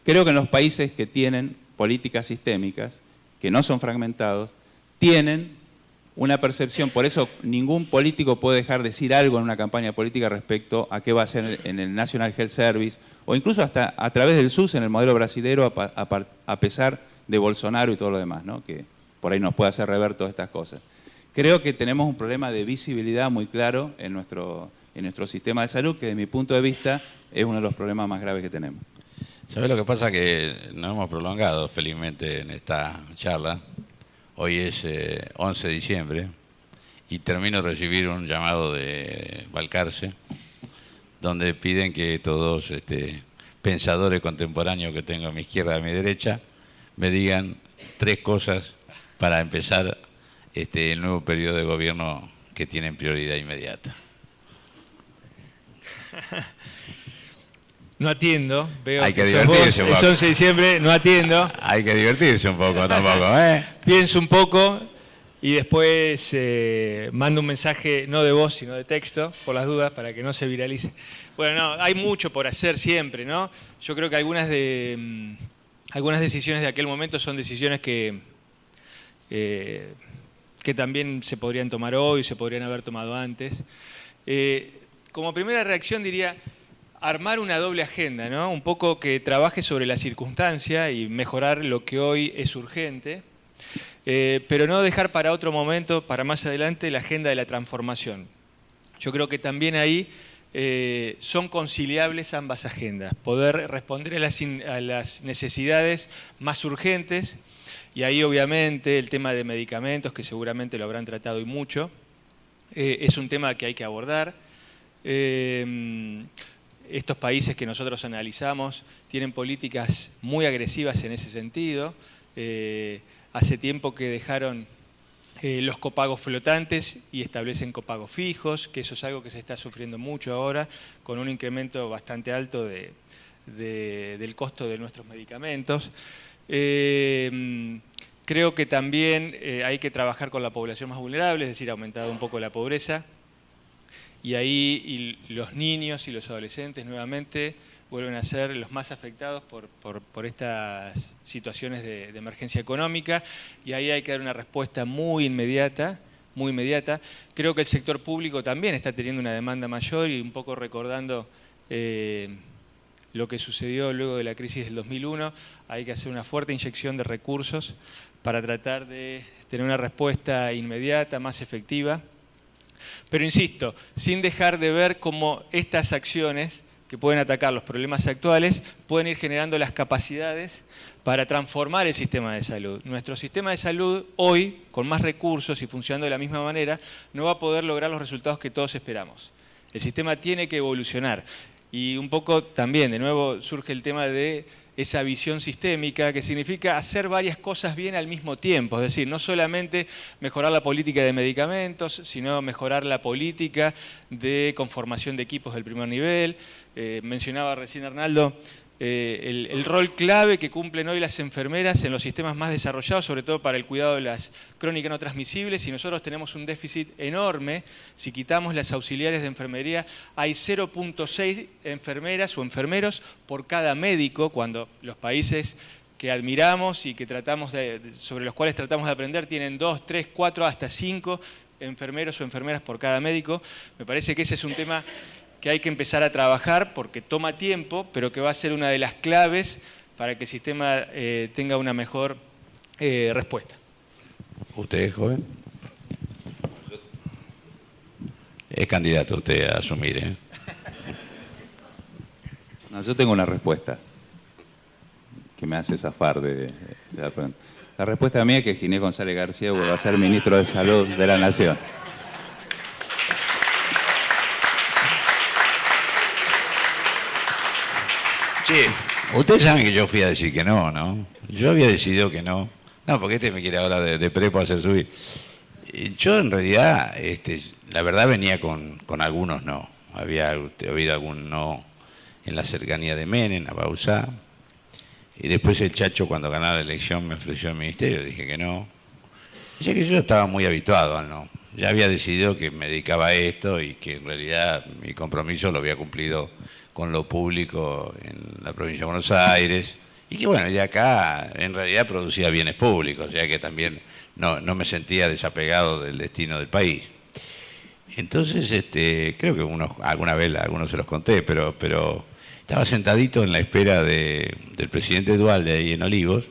Creo que en los países que tienen políticas sistémicas, que no son fragmentados, tienen una percepción. Por eso ningún político puede dejar de decir algo en una campaña política respecto a qué va a hacer en el National Health Service, o incluso hasta a través del SUS en el modelo brasilero, a pesar de Bolsonaro y todo lo demás, ¿no? Que por ahí nos puede hacer rever todas estas cosas. Creo que tenemos un problema de visibilidad muy claro en nuestro sistema de salud, que desde mi punto de vista es uno de los problemas más graves que tenemos. ¿Sabés lo que pasa? Que nos hemos prolongado felizmente en esta charla. Hoy es 11 de diciembre y termino de recibir un llamado de Balcarce, donde piden que todos pensadores contemporáneos que tengo a mi izquierda y a mi derecha me digan 3 cosas para empezar el nuevo periodo de gobierno que tienen prioridad inmediata. No atiendo, veo hay que sos divertirse vos, un poco. es 11 de diciembre, no atiendo. Hay que divertirse un poco tampoco, ¿eh? Pienso un poco y después mando un mensaje, no de voz, sino de texto, por las dudas, para que no se viralice. Bueno, no, hay mucho por hacer siempre, ¿no? Yo creo que algunas decisiones de aquel momento son decisiones que también se podrían tomar hoy, se podrían haber tomado antes. Como primera reacción diría armar una doble agenda, ¿no? Un poco que trabaje sobre la circunstancia y mejorar lo que hoy es urgente, pero no dejar para otro momento, para más adelante, la agenda de la transformación. Yo creo que también ahí son conciliables ambas agendas, poder responder a las necesidades más urgentes, y ahí obviamente el tema de medicamentos, que seguramente lo habrán tratado y mucho, es un tema que hay que abordar. Estos países que nosotros analizamos tienen políticas muy agresivas en ese sentido. Hace tiempo que dejaron los copagos flotantes y establecen copagos fijos, que eso es algo que se está sufriendo mucho ahora, con un incremento bastante alto del costo de nuestros medicamentos. Creo que también hay que trabajar con la población más vulnerable, es decir, aumentar un poco la pobreza. Y ahí los niños y los adolescentes nuevamente vuelven a ser los más afectados por estas situaciones de emergencia económica, y ahí hay que dar una respuesta muy inmediata. Creo que el sector público también está teniendo una demanda mayor, y un poco recordando lo que sucedió luego de la crisis del 2001, hay que hacer una fuerte inyección de recursos para tratar de tener una respuesta inmediata, más efectiva. Pero insisto, sin dejar de ver cómo estas acciones que pueden atacar los problemas actuales, pueden ir generando las capacidades para transformar el sistema de salud. Nuestro sistema de salud hoy, con más recursos y funcionando de la misma manera, no va a poder lograr los resultados que todos esperamos. El sistema tiene que evolucionar. Y un poco también, de nuevo, surge el tema de esa visión sistémica, que significa hacer varias cosas bien al mismo tiempo. Es decir, no solamente mejorar la política de medicamentos, sino mejorar la política de conformación de equipos del primer nivel. Mencionaba recién Arnaldo el rol clave que cumplen hoy las enfermeras en los sistemas más desarrollados, sobre todo para el cuidado de las crónicas no transmisibles, y nosotros tenemos un déficit enorme. Si quitamos las auxiliares de enfermería, hay 0.6 enfermeras o enfermeros por cada médico, cuando los países que admiramos y que sobre los cuales tratamos de aprender tienen 2, 3, 4, hasta 5 enfermeros o enfermeras por cada médico. Me parece que ese es un tema que hay que empezar a trabajar porque toma tiempo, pero que va a ser una de las claves para que el sistema tenga una mejor respuesta. ¿Usted es joven? Es candidato usted a asumir, ¿eh? No, yo tengo una respuesta que me hace zafar de la pregunta. La respuesta mía es que Ginés González García va a ser ministro de Salud de la Nación. Sí, ustedes saben que yo fui a decir que no, ¿no? Yo había decidido que no. No, porque este me quiere ahora de prepo hacer subir. Yo en realidad, la verdad venía con algunos no. Había habido algún no en la cercanía de Menem, a Bauzá. Y después el Chacho, cuando ganó la elección, me ofreció el ministerio, dije que no. Dice que yo estaba muy habituado al no. Ya había decidido que me dedicaba a esto y que en realidad mi compromiso lo había cumplido con lo público en la provincia de Buenos Aires, y que bueno, ya acá en realidad producía bienes públicos, o sea que también no me sentía desapegado del destino del país. Entonces, creo que alguna vez a algunos se los conté, pero estaba sentadito en la espera del presidente Duhalde ahí en Olivos,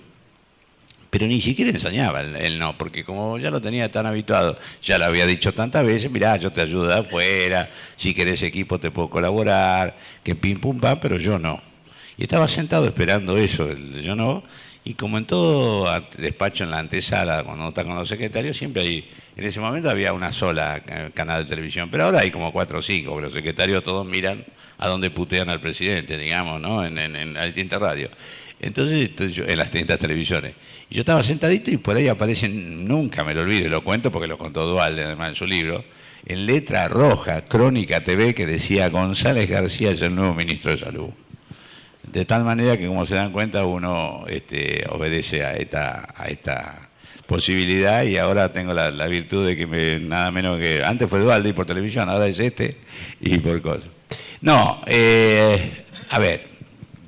pero ni siquiera ensañaba el no, porque como ya lo tenía tan habituado, ya lo había dicho tantas veces, mirá, yo te ayudo de afuera, si querés equipo te puedo colaborar, que pim pum pam, pero yo no. Y estaba sentado esperando eso, el yo no, y como en todo despacho en la antesala, cuando está con los secretarios, siempre hay, en ese momento había una sola canal de televisión, pero ahora hay como 4 o 5, porque los secretarios todos miran a donde putean al presidente, digamos, ¿no? En la distinta radio. Entonces en las distintas televisiones. Y yo estaba sentadito y por ahí aparecen, nunca me lo olvido, lo cuento porque lo contó Duhalde además en su libro, en letra roja, Crónica TV, que decía González García es el nuevo ministro de Salud. De tal manera que, como se dan cuenta, uno obedece a esta posibilidad, y ahora tengo la virtud de que nada menos que, antes fue Duhalde y por televisión, ahora es y por cosas. No, a ver.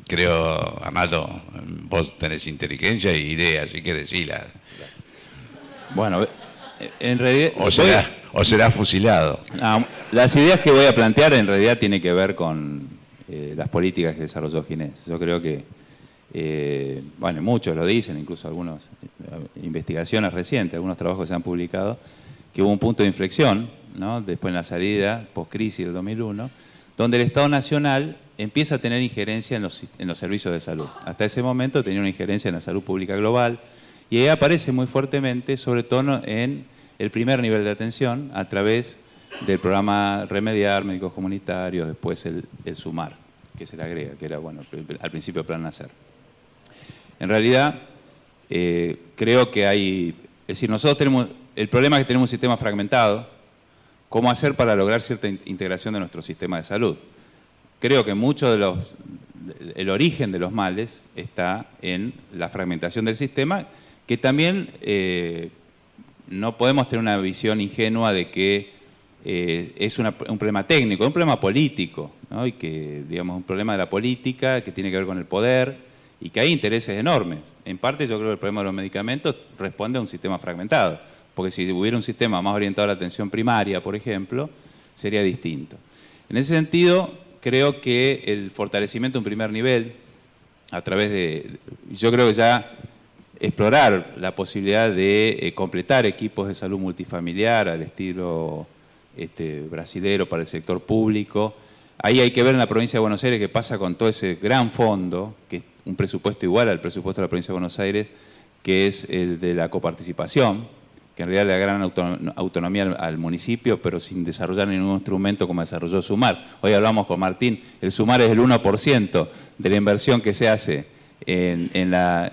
Creo, Arnaldo, vos tenés inteligencia e ideas, así que decílas. Bueno, en realidad... O será fusilado. No, las ideas que voy a plantear en realidad tienen que ver con las políticas que desarrolló Ginés. Yo creo que, bueno, muchos lo dicen, incluso algunas investigaciones recientes, algunos trabajos que se han publicado, que hubo un punto de inflexión, ¿no? Después en la salida, post-crisis del 2001, donde el Estado Nacional empieza a tener injerencia en los servicios de salud. Hasta ese momento tenía una injerencia en la salud pública global, y ahí aparece muy fuertemente, sobre todo en el primer nivel de atención, a través del programa Remediar, Médicos Comunitarios, después el Sumar, que se le agrega, que era, bueno, al principio el Plan Nacer. En realidad, creo que hay... Es decir, nosotros tenemos... El problema es que tenemos un sistema fragmentado. ¿Cómo hacer para lograr cierta integración de nuestro sistema de salud? Creo que el origen de los males está en la fragmentación del sistema, que también no podemos tener una visión ingenua de que es un problema técnico, es un problema político, ¿no? Y que, digamos, un problema de la política que tiene que ver con el poder y que hay intereses enormes. En parte yo creo que el problema de los medicamentos responde a un sistema fragmentado, porque si hubiera un sistema más orientado a la atención primaria, por ejemplo, sería distinto. En ese sentido, creo que el fortalecimiento en primer nivel, a través de, yo creo que ya explorar la posibilidad de completar equipos de salud multifamiliar al estilo brasilero para el sector público, ahí hay que ver en la provincia de Buenos Aires qué pasa con todo ese gran fondo, que es un presupuesto igual al presupuesto de la provincia de Buenos Aires, que es el de la coparticipación, que en realidad le da gran autonomía al municipio, pero sin desarrollar ningún instrumento como desarrolló SUMAR. Hoy hablamos con Martín, el SUMAR es el 1% de la inversión que se hace en la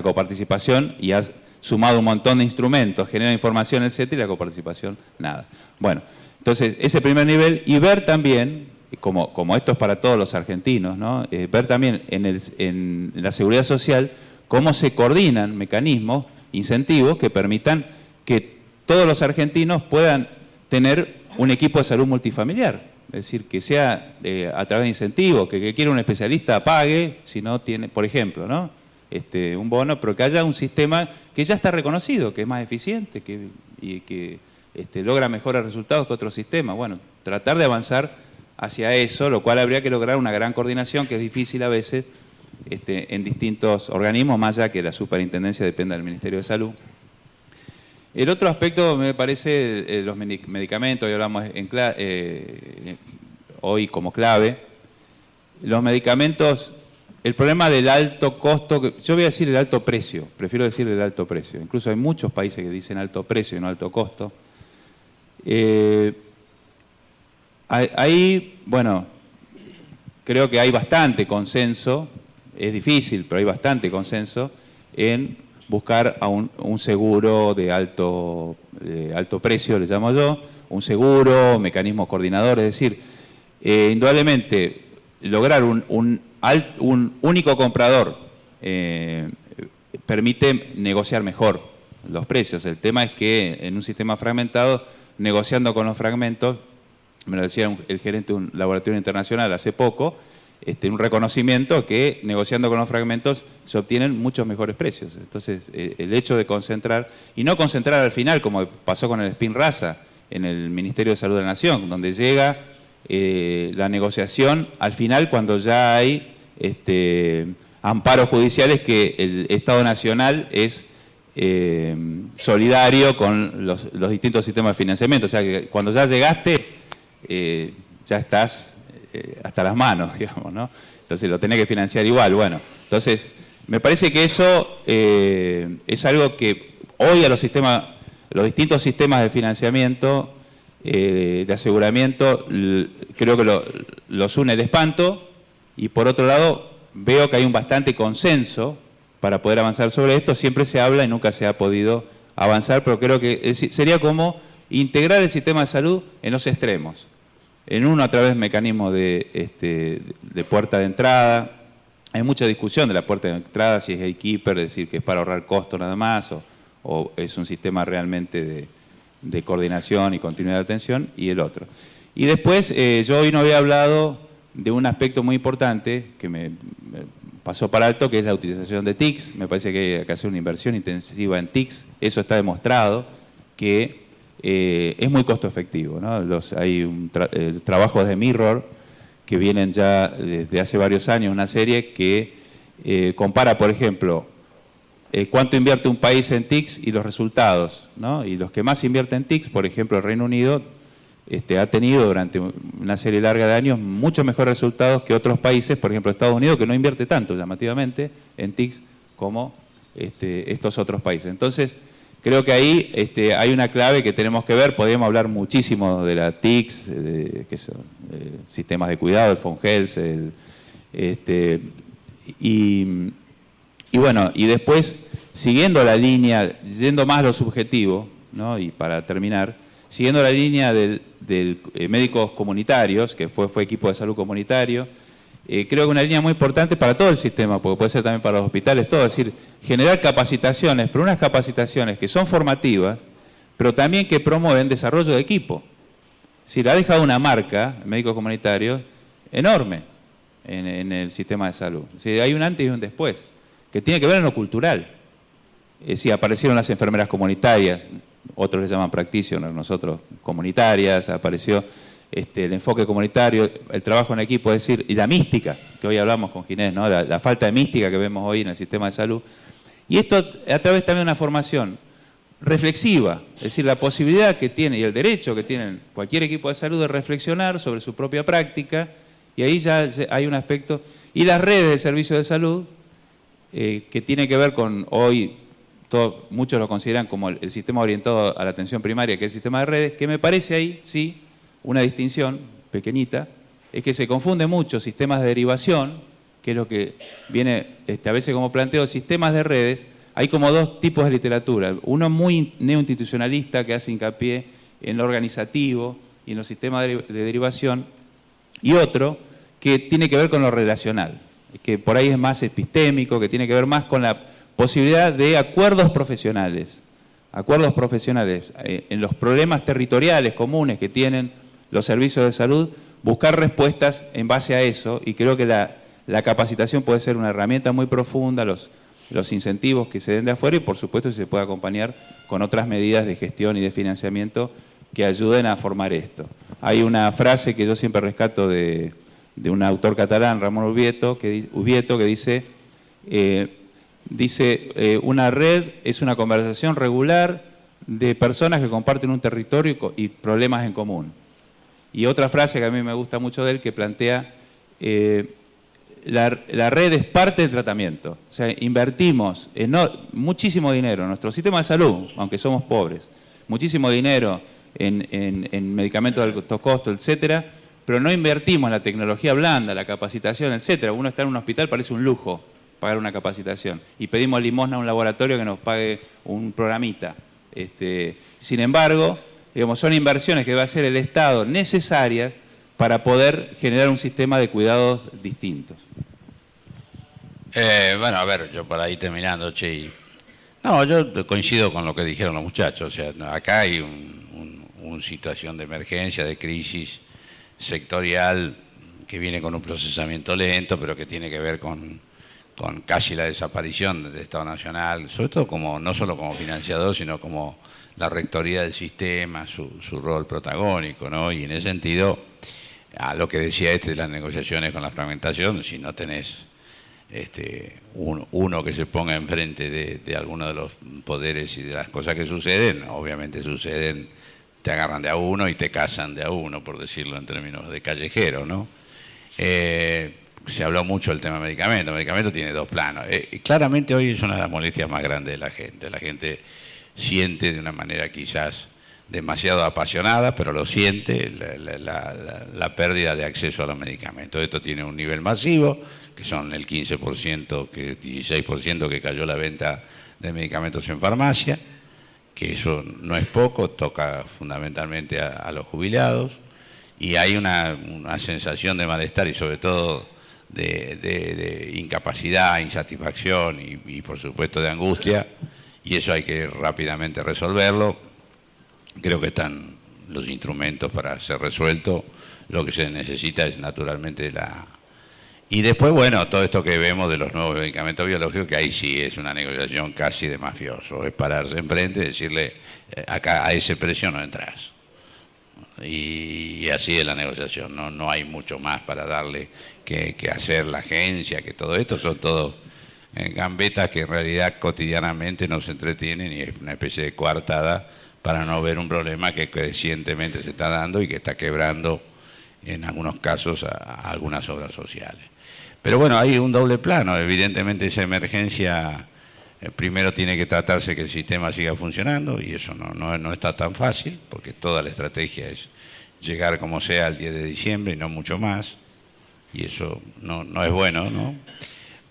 coparticipación y ha sumado un montón de instrumentos, genera información, etcétera, y la coparticipación, nada. Bueno, entonces, ese primer nivel, y ver también, como esto es para todos los argentinos, ¿no? Ver también en la seguridad social cómo se coordinan mecanismos, incentivos que permitan que todos los argentinos puedan tener un equipo de salud multifamiliar. Es decir, que sea a través de incentivos, que quiera un especialista pague, si no tiene, por ejemplo, ¿no? Un bono, pero que haya un sistema que ya está reconocido, que es más eficiente y que logra mejores resultados que otros sistemas. Bueno, tratar de avanzar hacia eso, lo cual habría que lograr una gran coordinación, que es difícil a veces en distintos organismos, más allá que la superintendencia dependa del Ministerio de Salud. El otro aspecto me parece los medicamentos, hoy hablamos hoy como clave. Los medicamentos, el problema del alto costo, yo voy a decir el alto precio, prefiero decir el alto precio. Incluso hay muchos países que dicen alto precio y no alto costo. Ahí, bueno, creo que hay bastante consenso, es difícil, pero hay bastante consenso en buscar a un seguro de alto precio, le llamo yo, un seguro, mecanismos coordinadores, es decir, indudablemente lograr un único comprador permite negociar mejor los precios. El tema es que en un sistema fragmentado, negociando con los fragmentos, me lo decía el gerente de un laboratorio internacional hace poco, un reconocimiento que negociando con los fragmentos se obtienen muchos mejores precios. Entonces, el hecho de concentrar, y no concentrar al final, como pasó con el Spinraza en el Ministerio de Salud de la Nación, donde llega la negociación al final cuando ya hay amparos judiciales que el Estado Nacional es solidario con los distintos sistemas de financiamiento. O sea, que cuando ya llegaste, ya estás hasta las manos, digamos, ¿no? Entonces lo tenés que financiar igual. Bueno, entonces me parece que eso es algo que hoy a los distintos sistemas de financiamiento, de aseguramiento, creo que los une el espanto, y por otro lado veo que hay un bastante consenso para poder avanzar sobre esto. Siempre se habla y nunca se ha podido avanzar, pero creo que sería como integrar el sistema de salud en los extremos. En uno a través de mecanismos de puerta de entrada. Hay mucha discusión de la puerta de entrada, si es gatekeeper, es decir, que es para ahorrar costos nada más, o es un sistema realmente de coordinación y continuidad de atención, y el otro. Y después, yo hoy no había hablado de un aspecto muy importante que me pasó para alto, que es la utilización de TICs. Me parece que hay que hacer una inversión intensiva en TICs. Eso está demostrado que es muy costo efectivo, ¿no? Hay trabajos de Mirror que vienen ya desde hace varios años, una serie que compara, por ejemplo, cuánto invierte un país en TICs y los resultados, ¿no? Y los que más invierten en TICs, por ejemplo, el Reino Unido, ha tenido durante una serie larga de años muchos mejores resultados que otros países, por ejemplo, Estados Unidos, que no invierte tanto llamativamente en TICs como estos otros países. Entonces, creo que ahí hay una clave que tenemos que ver. Podríamos hablar muchísimo de la TICs, que son sistemas de cuidado, el FONHELS, y bueno, y después, siguiendo la línea, yendo más a lo subjetivo, ¿no? Y para terminar, siguiendo la línea de médicos comunitarios, que fue equipo de salud comunitario, creo que una línea muy importante para todo el sistema, porque puede ser también para los hospitales, todo, es decir, generar capacitaciones, pero unas capacitaciones que son formativas, pero también que promueven desarrollo de equipo. Es decir, ha dejado una marca, médicos comunitarios, enorme en el sistema de salud. Es decir, hay un antes y un después, que tiene que ver en lo cultural. Es decir, aparecieron las enfermeras comunitarias, otros les llaman practitioners, nosotros comunitarias, apareció el enfoque comunitario, el trabajo en equipo, es decir, y la mística, que hoy hablamos con Ginés, ¿no? La falta de mística que vemos hoy en el sistema de salud. Y esto a través también de una formación reflexiva, es decir, la posibilidad que tiene y el derecho que tiene cualquier equipo de salud de reflexionar sobre su propia práctica, y ahí ya hay un aspecto, y las redes de servicios de salud, que tiene que ver con hoy, muchos lo consideran como el sistema orientado a la atención primaria, que es el sistema de redes, que me parece ahí, sí, una distinción pequeñita, es que se confunde mucho sistemas de derivación, que es lo que viene a veces como planteo, sistemas de redes. Hay como dos tipos de literatura, uno muy neoinstitucionalista que hace hincapié en lo organizativo y en los sistemas de derivación, y otro que tiene que ver con lo relacional, que por ahí es más epistémico, que tiene que ver más con la posibilidad de acuerdos profesionales en los problemas territoriales comunes que tienen los servicios de salud, buscar respuestas en base a eso, y creo que la capacitación puede ser una herramienta muy profunda, los incentivos que se den de afuera, y por supuesto si se puede acompañar con otras medidas de gestión y de financiamiento que ayuden a formar esto. Hay una frase que yo siempre rescato de un autor catalán, Ramón Ubieto, que dice, una red es una conversación regular de personas que comparten un territorio y problemas en común. Y otra frase que a mí me gusta mucho de él, que plantea, la red es parte del tratamiento. O sea, invertimos muchísimo dinero en nuestro sistema de salud, aunque somos pobres, muchísimo dinero en medicamentos de alto costo, etcétera, pero no invertimos en la tecnología blanda, la capacitación, etcétera. Uno está en un hospital, parece un lujo pagar una capacitación, y pedimos limosna a un laboratorio que nos pague un programita. Sin embargo, digamos, son inversiones que va a hacer el Estado necesarias para poder generar un sistema de cuidados distintos. Bueno, a ver, yo por ahí terminando, Che. No, yo coincido con lo que dijeron los muchachos. O sea, acá hay una situación de emergencia, de crisis sectorial que viene con un procesamiento lento, pero que tiene que ver con casi la desaparición del Estado Nacional, sobre todo no solo como financiador, sino como la rectoría del sistema, su rol protagónico, ¿no? Y en ese sentido, a lo que decía de las negociaciones con la fragmentación, si no tenés uno que se ponga enfrente de alguno de los poderes y de las cosas que suceden, obviamente suceden, te agarran de a uno y te cazan de a uno, por decirlo en términos de callejero, ¿no? Se habló mucho del tema medicamento. El medicamento tiene dos planos. Claramente hoy es una de las molestias más grandes de la gente. La gente siente de una manera quizás demasiado apasionada, pero lo siente, la pérdida de acceso a los medicamentos. Esto tiene un nivel masivo, que son el 15%, 16% que cayó la venta de medicamentos en farmacia, que eso no es poco, toca fundamentalmente a los jubilados, y hay una sensación de malestar y sobre todo de incapacidad, insatisfacción y por supuesto de angustia, y eso hay que rápidamente resolverlo. Creo que están los instrumentos para ser resuelto. Lo que se necesita es naturalmente Y después, bueno, todo esto que vemos de los nuevos medicamentos biológicos, que ahí sí es una negociación casi de mafioso. Es pararse enfrente y decirle, acá a ese precio no entras. Y así es la negociación. No hay mucho más para darle que hacer la agencia, que todo esto son todos gambetas que en realidad cotidianamente nos entretienen y es una especie de coartada para no ver un problema que crecientemente se está dando y que está quebrando en algunos casos a algunas obras sociales. Pero bueno, hay un doble plano. Evidentemente esa emergencia primero tiene que tratarse que el sistema siga funcionando, y eso no está tan fácil, porque toda la estrategia es llegar como sea al 10 de diciembre y no mucho más, y eso no es bueno, ¿no?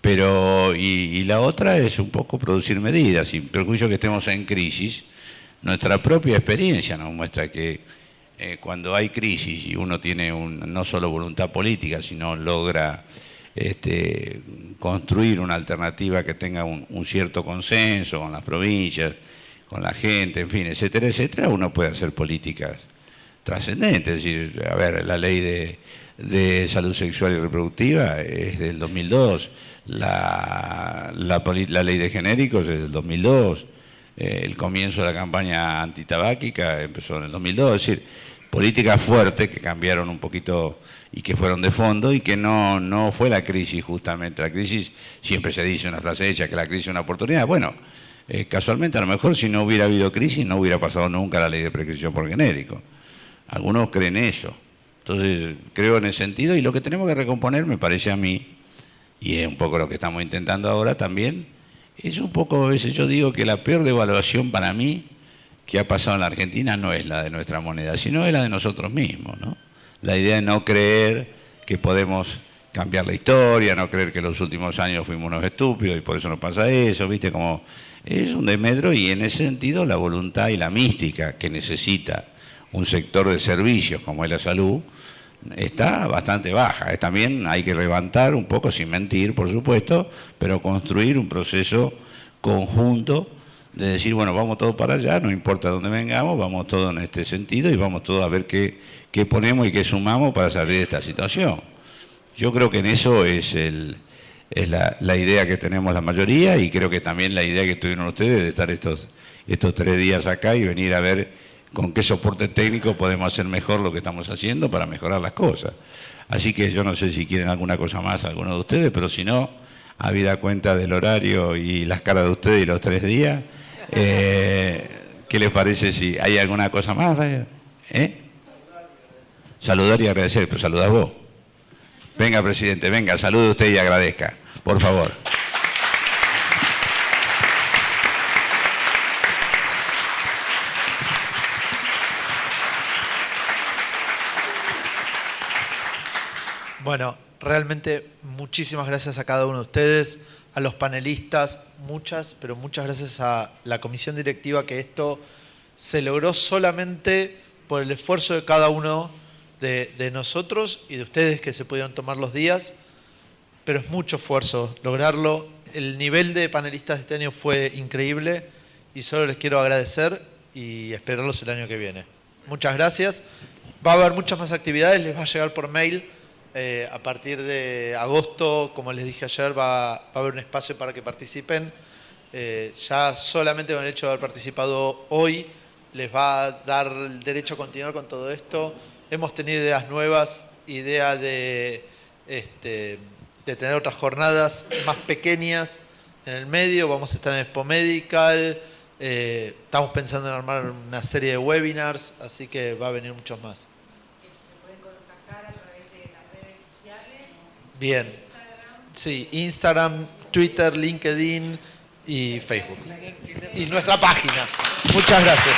Pero, y la otra es un poco producir medidas, sin perjuicio que estemos en crisis. Nuestra propia experiencia nos muestra que cuando hay crisis y uno tiene no solo voluntad política, sino logra construir una alternativa que tenga un cierto consenso con las provincias, con la gente, en fin, etcétera, etcétera, uno puede hacer políticas trascendentes. Es decir, a ver, la ley de salud sexual y reproductiva es del 2002, la ley de genéricos es del 2002, el comienzo de la campaña antitabáquica empezó en el 2002, es decir, políticas fuertes que cambiaron un poquito y que fueron de fondo, y que no fue la crisis justamente. La crisis, siempre se dice una frase hecha, que la crisis es una oportunidad. Bueno, Casualmente, a lo mejor si no hubiera habido crisis, no hubiera pasado nunca la ley de prescripción por genérico. Algunos creen eso. Entonces, creo en ese sentido, y lo que tenemos que recomponer, me parece a mí, y es un poco lo que estamos intentando ahora también, es un poco, a veces yo digo que la peor devaluación para mí que ha pasado en la Argentina no es la de nuestra moneda, sino es la de nosotros mismos, ¿no? La idea de no creer que podemos cambiar la historia, no creer que en los últimos años fuimos unos estúpidos y por eso nos pasa eso, ¿viste? Como es un desmedro, y en ese sentido la voluntad y la mística que necesita un sector de servicios como es la salud está bastante baja. También hay que levantar un poco, sin mentir, por supuesto, pero construir un proceso conjunto de decir, bueno, vamos todos para allá, no importa dónde vengamos, vamos todos en este sentido y vamos todos a ver qué ponemos y qué sumamos para salir de esta situación. Yo creo que en eso es la idea que tenemos la mayoría, y creo que también la idea que tuvieron ustedes de estar estos 3 días acá y venir a ver con qué soporte técnico podemos hacer mejor lo que estamos haciendo para mejorar las cosas. Así que yo no sé si quieren alguna cosa más alguno de ustedes, pero si no, habida cuenta del horario y las caras de ustedes y los 3 días, ¿qué les parece si hay alguna cosa más? Saludar y agradecer, pero saludás vos. Venga, presidente, venga, salude usted y agradezca, por favor. Bueno, realmente muchísimas gracias a cada uno de ustedes, a los panelistas, pero muchas gracias a la comisión directiva, que esto se logró solamente por el esfuerzo de cada uno de nosotros y de ustedes que se pudieron tomar los días, pero es mucho esfuerzo lograrlo. El nivel de panelistas de este año fue increíble y solo les quiero agradecer y esperarlos el año que viene. Muchas gracias. Va a haber muchas más actividades, les va a llegar por mail. A partir de agosto, como les dije ayer, va a haber un espacio para que participen. Ya solamente con el hecho de haber participado hoy les va a dar el derecho a continuar con todo esto. Hemos tenido ideas nuevas, idea de tener otras jornadas más pequeñas en el medio. Vamos a estar en Expo Medical. Estamos pensando en armar una serie de webinars, así que va a venir muchos más. Bien. Sí, Instagram, Twitter, LinkedIn y Facebook. Y nuestra página. Muchas gracias.